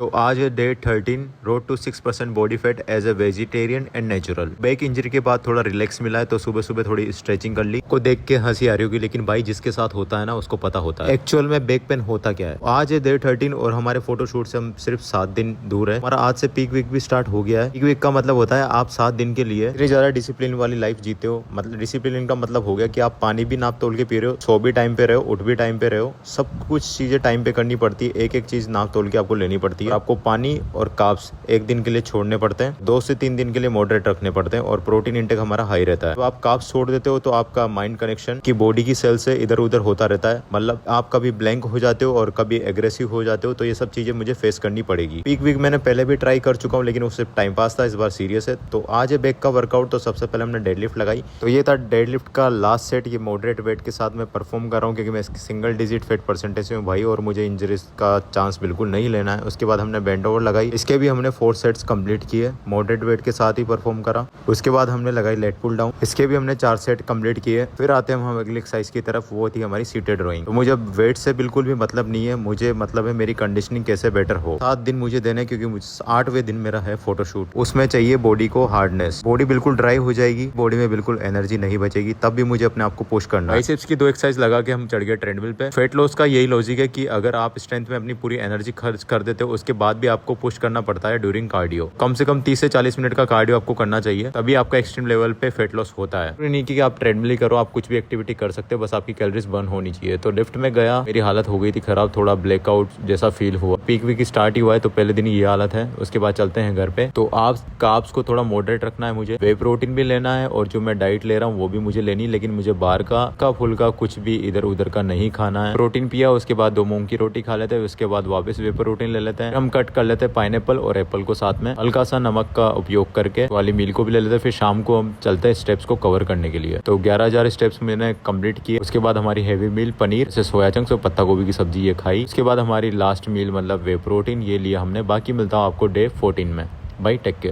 तो आज है day 13 road to 6% body fat as a vegetarian and natural. Back injury के बाद थोड़ा रिलैक्स मिला है तो सुबह सुबह थोड़ी स्ट्रेचिंग कर ली। को देख के हंसी आ रही होगी, लेकिन भाई जिसके साथ होता है ना उसको पता होता है एक्चुअल में बैक पेन होता क्या है। आज है डे 13 और हमारे फोटोशूट से हम सिर्फ 7 दिन दूर है। हमारा आज से पीक वीक भी स्टार्ट हो गया है। पीक वीक का मतलब होता है आप 7 दिन के लिए इतनी ज्यादा डिसिप्लिन वाली लाइफ जीते हो। मतलब डिसिप्लिन का मतलब हो गया कि आप पानी भी नाप तोल के पी रहे हो, सो भी टाइम पे रहे हो, उठ भी टाइम पे रहे हो, सब कुछ चीजें टाइम पे करनी पड़ती है। एक एक चीज नाप तोल के आपको लेनी पड़ती है। आपको पानी और कार्ब्स एक दिन के लिए छोड़ने पड़ते हैं, 2 से 3 दिन के लिए मॉडरेट रखने पड़ते हैं और प्रोटीन इंटेक हमारा हाई रहता है। तो आप कार्ब्स छोड़ देते हो तो आपका माइंड कनेक्शन की बॉडी की सेल से इधर उधर होता रहता है। मतलब आप कभी ब्लैंक हो जाते हो और कभी एग्रेसिव हो जाते हो। तो ये सब चीजें मुझे फेस करनी पड़ेगी। पीक वीक मैंने पहले भी ट्राई कर चुका हूँ, लेकिन उससे टाइम पास था, इस बार सीरियस है। तो आज है बैक का वर्कआउट। तो सबसे पहले हमने डेडलिफ्ट लगाई। तो ये था डेडलिफ्ट का लास्ट सेट। ये मॉडरेट वेट के साथ मैं परफॉर्म कर रहा हूँ क्योंकि मैं सिंगल डिजिट फेट परसेंटेज से हूँ भाई, और मुझे इंजरीज का चांस बिल्कुल नहीं लेना है। उसके बाद हमने बेंड ओवर लगाई। इसके भी हमने 4 सेट्स कंप्लीट किए, मॉडरेट वेट के साथ ही परफॉर्म करा। उसके बाद हमने लगाई लेट पुल डाउन। इसके भी हमने 4 सेट कंप्लीट किए। फिर आते हैं हम अगली एक्सरसाइज की तरफ, वो थी हमारी सीटेड रोइंग। तो मुझे वेट से बिल्कुल भी मतलब नहीं है, मुझे मतलब है मेरी कंडीशनिंग कैसे बेटर हो। 7 दिन मुझे देने, क्योंकि 8वें दिन मेरा है फोटोशूट। उसमें चाहिए बॉडी को हार्डनेस। बॉडी बिल्कुल ड्राई हो जाएगी, बॉडी में बिल्कुल एनर्जी नहीं बचेगी, तब भी मुझे अपने आप को पुश करना है। बाइसेप्स की 2 एक्सरसाइज लगा के हम चढ़ गए ट्रेडमिल पे। फेट लॉस का यही लॉजिक है कि अगर आप स्ट्रेंथ में अपनी पूरी एनर्जी खर्च कर देते हो, उसके बाद भी आपको पुश करना पड़ता है ड्यूरिंग कार्डियो। कम से कम 30 से 40 मिनट का कार्डियो आपको करना चाहिए, तभी आपका एक्सट्रीम लेवल पे फेट लॉस होता है। नहीं कि आप ट्रेडमिल ही करो, आप कुछ भी एक्टिविटी कर सकते हो, बस आपकी कैलोरीज बर्न होनी चाहिए। तो लिफ्ट में गया, मेरी हालत हो गई थी खराब, थोड़ा ब्लैकआउट जैसा फील हुआ। पीक वीक स्टार्ट ही हुआ है तो पहले दिन ये हालत है। उसके बाद चलते हैं घर पे। तो आप कार्ब्स को थोड़ा मॉडरेट रखना है, मुझे वे प्रोटीन भी लेना है और जो मैं डाइट ले रहा हूँ वो भी मुझे लेनी, लेकिन मुझे बाहर का फुल्का कुछ भी इधर उधर का नहीं खाना है। प्रोटीन पिया, उसके बाद 2 मूंग की रोटी खा लेते हैं, उसके बाद वापस वे प्रोटीन ले लेते हैं। हम कट कर लेते हैं पाइनएप्पल और एप्पल को साथ में, हल्का सा नमक का उपयोग करके वाली मील को भी ले लेते हैं। फिर शाम को हम चलते हैं स्टेप्स को कवर करने के लिए। तो 11,000 स्टेप्स मैंने कंप्लीट किए। उसके बाद हमारी हैवी मील पनीर से सोया चंक्स और पत्ता गोभी की सब्जी ये खाई। उसके बाद हमारी लास्ट मील मतलब वे प्रोटीन ये लिया हमने। बाकी मिलता हूँ आपको डे 14 में। Bye, take care.